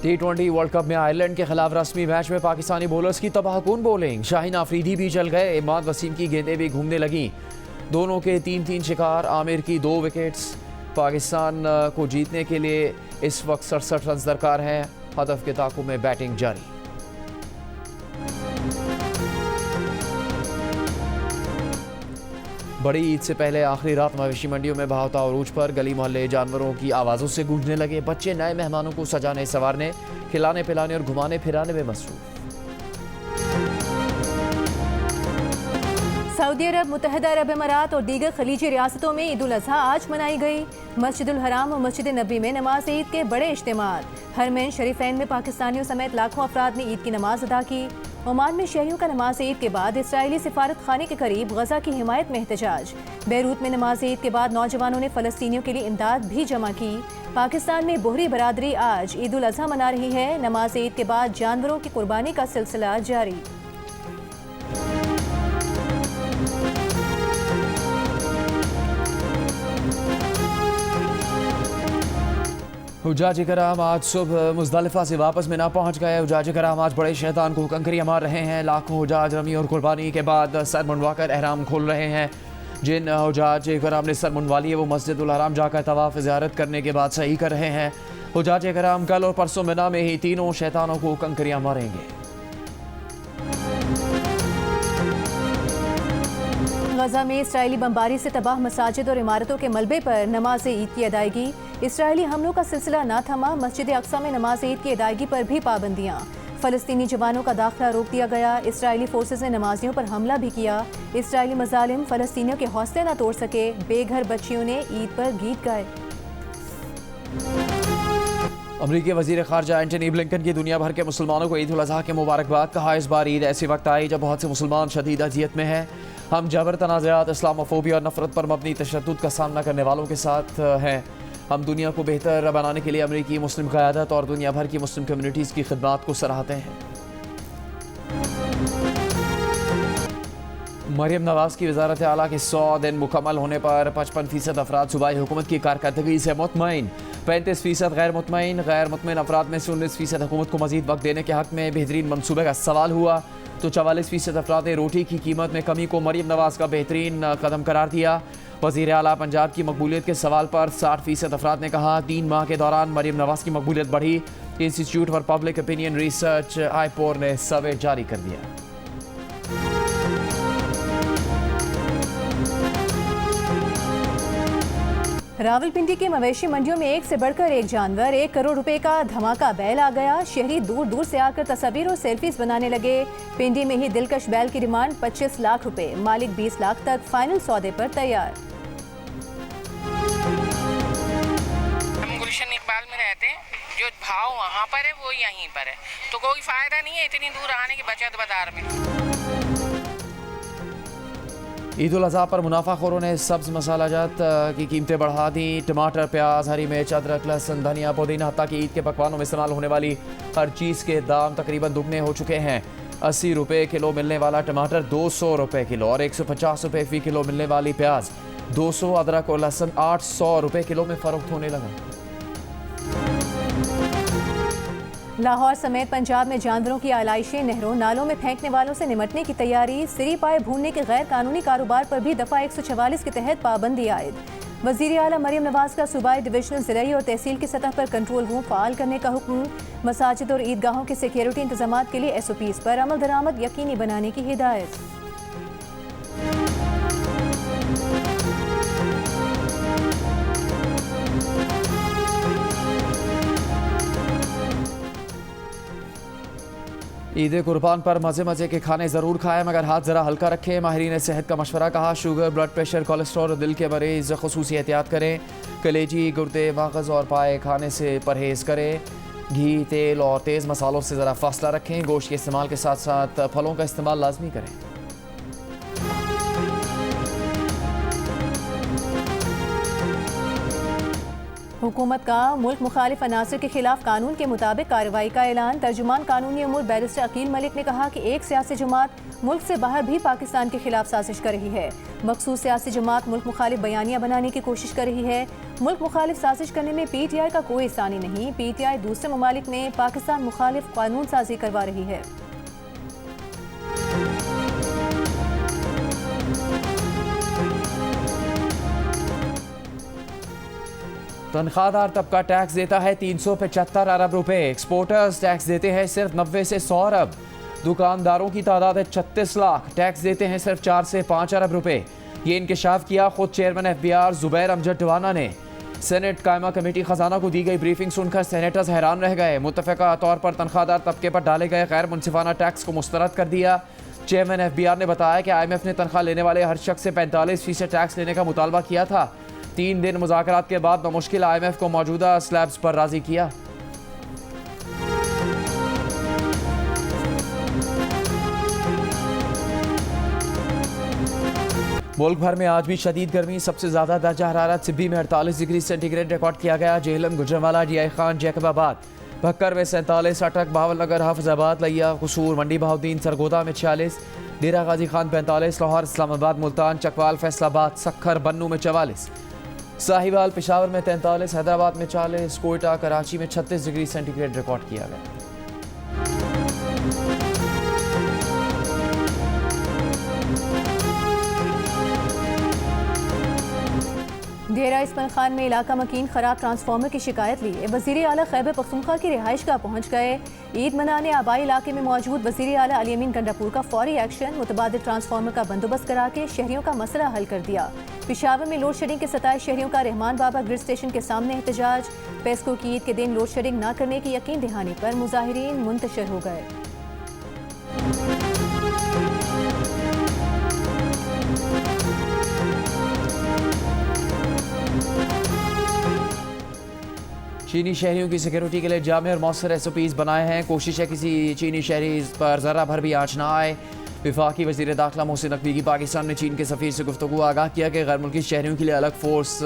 T20 world cup में Ireland के खिलाफ रस्मी मैच में पाकिस्तानी बॉलर्स की तबाहकुन बॉलिंग। शाहीन आफरीदी भी चल गए, इमाद वसीम की गेंदें भी घूमने लगी। दोनों के 3-3 शिकार। आमिर की 2 विकेट्स। पाकिस्तान को जीतने के लिए इस वक्त 67 रन दरकार हैं। हदफ के ताक़ुब में बैटिंग जारी। बड़ी ईद से पहले आखिरी रात मवेशी मंडियों में बहावता अरूज पर गली मोहल्ले जानवरों की आवाज़ों से गूंजने लगे। बच्चे नए मेहमानों को सजाने संवारने, खिलाने पिलाने और घुमाने फिराने में मसरूफ। सऊदी अरब, मुत्तहिदा अरब अमारात और दीगर खलीजी रियासतों में ईद उल अज़हा आज मनाई गई। मस्जिदुल हराम और मस्जिद नबी में नमाज ईद के बड़े इज्तिमात। हरमैन शरीफैन में पाकिस्तानियों समेत लाखों अफराद ने ईद की नमाज अदा की। ओमान में शहरियों का नमाज ईद के बाद इसराइली सिफारत खाने के करीब गजा की हिमायत में एहतजाज। बैरूत में नमाज ईद के बाद नौजवानों ने फ़लस्तीनियों के लिए इमदाद भी जमा की। पाकिस्तान में बोहरी बरादरी आज ईद उल अज़हा मना रही है। नमाज ईद के बाद जानवरों की कुर्बानी का सिलसिला जारी। हुज्जाज कराम आज सुबह मुज़दलिफ़ा से वापस मिना पहुंच गए। हुज्जाज कराम आज बड़े शैतान को कंकरियां मार रहे हैं। लाखों हुज्जाज रमी और कुर्बानी के बाद सर मुंडवाकर एहराम खोल रहे हैं। जिन हुज्जाज कराम ने सर मुंडवा लिए वो मस्जिदुल हराम जाकर तवाफ़ ज़ियारत करने के बाद सही कर रहे हैं। हुज्जाज कराम कल और परसों मिना में ही तीनों शैतानों को कंकरियां मारेंगे। गजा में इसराइली बमबारी से तबाह मसाजिद और इमारतों के मलबे पर नमाज ईद की अदायगी। इसराइली हमलों का सिलसिला ना थमा। मस्जिद अक्सा में नमाज ईद की अदायगी पर भी पाबंदियाँ। फ़लस्तीनी जवानों का दाखिला रोक दिया गया। इसराइली फोर्सेस ने नमाजियों पर हमला भी किया। इसराइली मज़ालिम फ़लस्तीनियों के हौसले न तोड़ सके। बेघर बच्चियों ने ईद पर गीत गाए। अमरीकी वज़ीर ख़ारजा एंटनी ब्लिंकन की दुनिया भर के मुसलमानों को ईद उल अज़हा के मुबारकबाद। कहा, इस बार ईद ऐसे वक्त आई जब बहुत से मुसलमान शदीद अज़ियत में हैं। हम जबर, तनाज़ात, इस्लामोफोबिया और नफ़रत पर मबनी तशद्दुद का सामना करने वालों के साथ हैं। हम दुनिया को बेहतर बनाने के लिए अमरीकी मुस्लिम क़यादत और दुनिया भर की मुस्लिम कम्युनिटीज़ की खिदमात को सराहते हैं। मरियम नवाज़ की वज़ारत आला के 100 दिन मुकम्मल होने पर 55% अफराद सूबाई हुकूमत की कारकर्दगी से मुतमईन। 35% गैर मुतमईन अफराद में से 19% हुकूमत को मज़ीद वक्त देने के हक़ में बेहतरीन मनसूबे का सवाल हुआ तो 44% अफराद ने रोटी की कीमत में कमी को मरियम नवाज़ का बेहतरीन कदम करार दिया। वज़ीर आला पंजाब की मकबूलियत के सवाल पर 60% अफराद ने कहा 3 माह के दौरान मरियम नवाज़ की मकबूलियत बढ़ी। Institute for public opinion research IPOR ने सर्वे जारी कर दिया। रावलपिंडी के मवेशी मंडियों में एक से बढ़कर एक जानवर। 1 करोड़ रुपए का धमाका बैल आ गया। शहरी दूर दूर से आकर तस्वीर और सेल्फीज बनाने लगे। पिंडी में ही दिलकश बैल की डिमांड 25 लाख रुपए, मालिक 20 लाख तक। फाइनल सौदे पर तैयार। हम गुलशन इकबाल में रहते हैं, जो भाव वहाँ पर है वो यहीं पर है, तो कोई फायदा नहीं है इतनी दूर आने की बचत बाजार में। ईद उल अज़हा पर मुनाफाखोरों ने सब्ज़ मसालाजात की कीमतें बढ़ा दी। टमाटर, प्याज, हरी मिर्च, अदरक, लहसुन, धनिया, पुदीना, हत्ता कि ईद के पकवानों में इस्तेमाल होने वाली हर चीज़ के दाम तकरीबन दुगने हो चुके हैं। 80 रुपये किलो मिलने वाला टमाटर 200 रुपये किलो और 150 रुपये फ़ी किलो मिलने वाली प्याज 200, अदरक और लहसुन 800 रुपये किलो में फ़रोख्त होने लगा। लाहौर समेत पंजाब में जानवरों की आलाइशें, नहरों नालों में फेंकने वालों से निमटने की तैयारी। सिरी पाए भूनने के गैर कानूनी कारोबार पर भी दफ़ा 144 के तहत पाबंदी आयद। वज़ीर आला मरियम नवाज़ का सूबाई, डिविजनल, ज़िलाई और तहसील की सतह पर कंट्रोल रूम फ़ाल करने का हुक्म। मसाजिद और ईदगाहों के सिक्योरिटी इंतजामात के लिए SOPs पर अमल दरामद यकीनी बनाने की हिदायत। ईद कुर्बान पर मज़े मज़े के खाने ज़रूर खाएं मगर हाथ ज़रा हल्का रखें। माहिरीन सेहत का मशवरा। कहा, शुगर, ब्लड प्रेशर, कोलेस्ट्रॉल और दिल के मरीज़ ख़ुसूसी एहतियात करें। कलेजी, गुर्दे, मगज़ और पाए खाने से परहेज़ करें। घी, तेल और तेज़ मसालों से ज़रा फासला रखें। गोश्त के इस्तेमाल के साथ साथ फलों का इस्तेमाल लाजमी करें। हुकूमत का मुल्क मुखालिफ अनासर के खिलाफ कानून के मुताबिक कार्रवाई का ऐलान। तर्जुमान कानूनी अमूर बैरिस्टर अकील मलिक ने कहा कि एक सियासी जमात मुल्क से बाहर भी पाकिस्तान के खिलाफ साजिश कर रही है। मखसूस सियासी जमात मुल्क मुखालिफ बयानियां बनाने की कोशिश कर रही है। मुल्क मुखालिफ साजिश करने में PTI का कोई सानी नहीं। PTI दूसरे ममालिक में पाकिस्तान मुखालिफ कानून साजी करवा रही है। तनख्वाहदार तबका टैक्स देता है 375 अरब रुपए। एक्सपोर्टर्स टैक्स देते हैं सिर्फ 90 से 100 अरब। दुकानदारों की तादाद है 36 लाख। टैक्स देते हैं सिर्फ 4 से 5 अरब रुपए। ये इंकशाफ किया खुद चेयरमैन FBR जुबैर अमजद टवाना ने। सेनेट कायमा कमेटी खजाना को दी गई ब्रीफिंग सुनकर सेनेटर्स हैरान रह गए। मुत्तफ़िका तौर पर तनख्वाहदार तबके पर डाले गए गैर मुनसिफाना टैक्स को मुस्तरद कर दिया। चेयरमैन FBR ने बताया कि IMF ने तनख्वाह लेने वाले हर शख्स से 45% टैक्स लेने का मुतालबा किया था। 3 दिन मुज़ाकरात के बाद बमुश्किल IMF को मौजूदा स्लैब्स पर राजी किया। मुल्क भर में आज भी शदीद गर्मी। सबसे ज़्यादा दर्जा हरारत सिब्बी में 48 डिग्री सेंटीग्रेड रिकॉर्ड किया गया। जेहलम, गुजरांवाला, DI खान, जैकबाबाद, भक्कर में 47, अटक, बहावलनगर, हाफिजाबाद, लिया, कसूर, मंडी बहाउद्दीन, सरगोदा में 46, डेरा गाजी खान 45, लाहौर, इस्लामाबाद, मुल्तान, चकवाल, फैसलाबाद, सखर, बन्नू में 44, साहिवाल, पेशावर में 43, हैदराबाद में 40, कोयटा, कराची में 36 डिग्री सेंटीग्रेड रिकॉर्ड किया गया। डेरा इस्माइल खान में इलाका मकीन खराब ट्रांसफार्मर की शिकायत लिए वज़ीर आला खैबर पख्तूनख्वा की रिहाइश गाह पहुँच गए। ईद मनाने आबाई इलाके में मौजूद वज़ीर आला अली अमीन गंडापुर का फौरी एक्शन। मुतबादिल ट्रांसफार्मर का बंदोबस्त करा के शहरियों का मसला हल कर दिया। पेशावर में लोड शेडिंग के 27 शहरियों का रहमान बाबा ग्रिड स्टेशन के सामने एहतजाज। पेस्को की ईद के दिन लोड शेडिंग न करने की यकीन दहाने पर मुजाहिरीन मुंतशिर हो गए। चीनी शहरियों की सिक्योरिटी के लिए जामे और मौसर SOPs बनाए हैं। कोशिश है किसी चीनी शहरी पर ज़रा भर भी आँच ना आए। वफाकी वज़ीर दाखिला मोहसिन नकवी की पाकिस्तान में चीन के सफ़ीर से गुफ्तगू आगाह किया कि गैर मुल्की शहरियों के लिए अलग फोर्स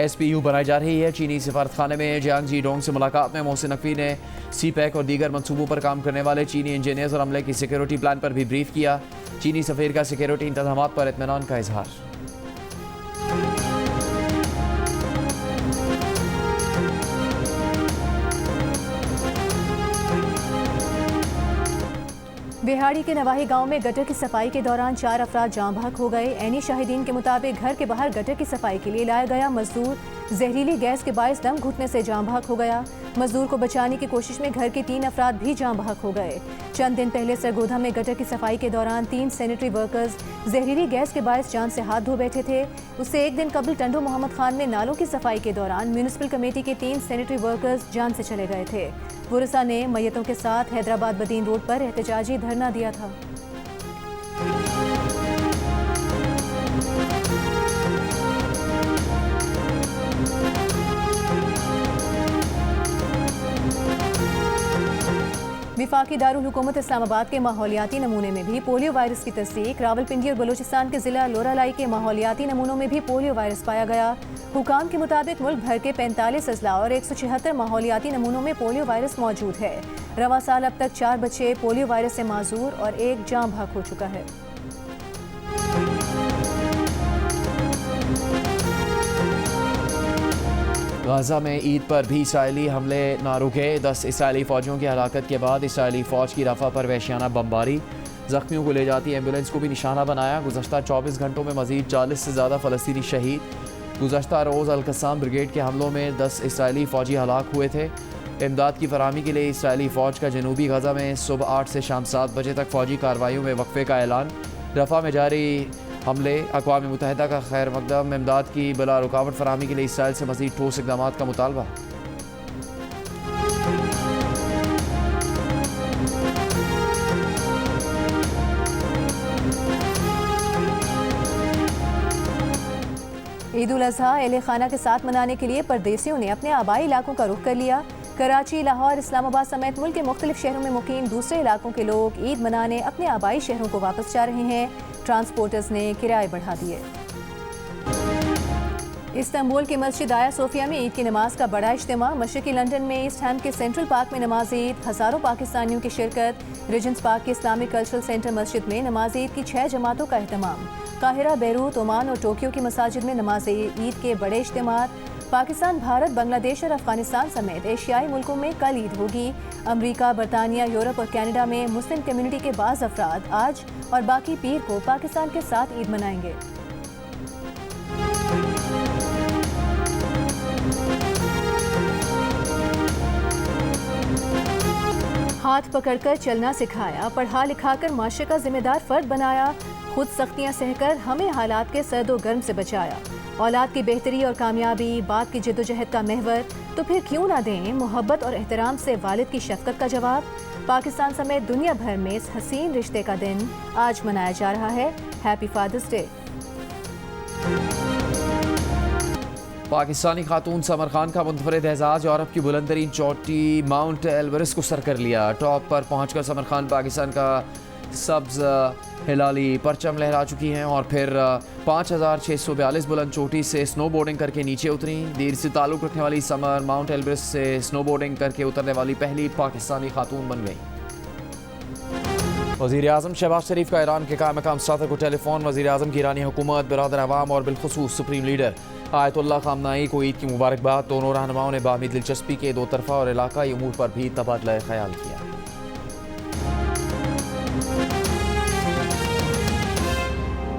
SPU बनाई जा रही है। चीनी सफारत खाने में जियांग डोंग से मुलाकात में मोहसिन नकवी ने CPEC और दीगर मनसूबों पर काम करने वाले चीनी इंजीनियर्स और अमले की सिक्योरिटी प्लान पर भी ब्रीफ किया। चीनी सफ़ीर का सिक्योरिटी इंतजाम पर इत्मीनान का इजहार। बिहाड़ी के नवाही गांव में गटर की सफाई के दौरान 4 अफराद जाँ बहक हो गए। ऐनी शाहिदीन के मुताबिक घर के बाहर गटर की सफाई के लिए लाया गया मजदूर जहरीली गैस के बायस दम घुटने से जाँ बहक हो गया। मजदूर को बचाने की कोशिश में घर के 3 अफराद भी जाँ बहक हो गए। चंद दिन पहले सरगोधा में गटर की सफाई के दौरान 3 सैनिटरी वर्कर्स जहरीली गैस के बायस जान से हाथ धो बैठे थे। उससे एक दिन कबल टंडो मोहम्मद खान में नालों की सफाई के दौरान म्यूनिसिपल कमेटी के 3 सैनिटरी वर्कर्स जान से चले गए थे। पुरसा ने मैयतों के साथ हैदराबाद बदीन रोड पर एहतजाजी धरना दिया था। विफाकी दारुल हुकूमत इस्लामाबाद के माहौलियाती नमूने में भी पोलियो वायरस की तस्दीक। रावलपिंडी और बलूचिस्तान के ज़िला लोरालाई के माहौलियाती नमूनों में भी पोलियो वायरस पाया गया। हुकाम के मुताबिक मुल्क भर के 45 अजला और 176 माहौलियाती नमूनों में पोलियो वायरस मौजूद है। रवां साल अब तक 4 बच्चे पोलियो वायरस से माजूर और 1 जाँ बहक हो चुका है। गाज़ा में ईद पर भी इसराइली हमले ना रुके। 10 इसराइली फ़ौजियों की हलाकत के बाद इसराइली फ़ौज की रफ़ा पर वहशियाना बमबारी। ज़ख्मियों को ले जाती एम्बुलेंस को भी निशाना बनाया। गुज़श्ता 24 घंटों में मज़ीद 40 से ज़्यादा फ़लस्तीनी शहीद। गुज़श्ता रोज़ अल-कस्साम ब्रिगेड के हमलों में 10 इसराइली फ़ौजी हलाक हुए थे। इमदाद की फराहमी के लिए इसराइली फ़ौज का जनूबी गज़ा में सुबह 8 से शाम 7 बजे तक फ़ौजी कार्रवाइयों में वक्फे का ऐलान। रफ़ा में जारी हमले अक़वाम मुत्तहिदा का खैर मकदम। इमदाद की बिला रुकावट फराहमी के लिए इसराइल से मज़ीद ठोस इक़दामात का मुतालबा। ईद उल अज़हा अहले खाना के साथ मनाने के लिए परदेसियों ने अपने आबाई इलाकों का रुख कर लिया। कराची, लाहौर, इस्लामाबाद समेत मुल्क के मुख्तलिफ शहरों में मुकीम दूसरे इलाकों के लोग ईद मनाने अपने आबाई शहरों को वापस जा रहे हैं। ट्रांसपोर्टर्स ने किराए बढ़ा दिए। इस्तांबुल की मस्जिद आया सोफिया में ईद की नमाज का बड़ा इज्तिमा। मशरकी लंदन में ईस्ट हैम के सेंट्रल पार्क में नमाज ईद, हज़ारों पाकिस्तानियों की शिरकत। रिजेंट्स पार्क के इस्लामिक कल्चरल सेंटर मस्जिद में नमाज ईद की 6 जमातों का अहतमाम। काहिरा, बैरूत, ओमान और टोक्यो की मसाजिद में नमाज ईद के बड़े इज्तिमात। पाकिस्तान, भारत, बांग्लादेश और अफगानिस्तान समेत एशियाई मुल्कों में कल ईद होगी। अमरीका, बरतानिया, यूरोप और कनाडा में मुस्लिम कम्युनिटी के बाज़ अफराद आज और बाकी पीर को पाकिस्तान के साथ ईद मनाएंगे। हाथ पकड़कर चलना सिखाया, पढ़ा लिखाकर माशरे का जिम्मेदार फर्द बनाया, खुद सख्तियां सहकर हमें हालात के सर्द और गर्म से बचाया। औलाद की बेहतरी और कामयाबी बाप की जद्दोजहद का महवर, तो फिर क्यों ना दें मोहब्बत और एहतराम से वालिद की शफकत का जवाब। पाकिस्तान समेत दुनिया भर में इस हसीन रिश्ते का दिन आज मनाया जा रहा है। Happy father's day. पाकिस्तानी खातून समर खान का मुनफरिद एजाज यूरोप की बुलंदतरीन चोटी माउंट एल्बरस को सर कर लिया। टॉप पर पहुंचकर समर खान पाकिस्तान का सब्ज हिलाली परचम लहरा चुकी हैं और फिर 5642 बुलंद चोटी से स्नोबोर्डिंग करके नीचे उतरी। देर से ताल्लुक़ रखने वाली समर माउंट एल्बरस से स्नोबोर्डिंग करके उतरने वाली पहली पाकिस्तानी खातून बन गई। वज़ीर-ए-आज़म शहबाज शरीफ का ईरान के कायम मकाम सदर को टेलीफोन। वज़ीर-ए-आज़म की ईरानी हुकूमत, बिरादर अवाम और बिलखुसूस सुप्रीम लीडर आयतुल्लाह ख़ामनाई को ईद की मुबारकबाद। दोनों रहनुमाओं ने बाहमी दिलचस्पी के दो तरफ़ा और इलाकाई उमूर पर भी तबादला ख्याल किया।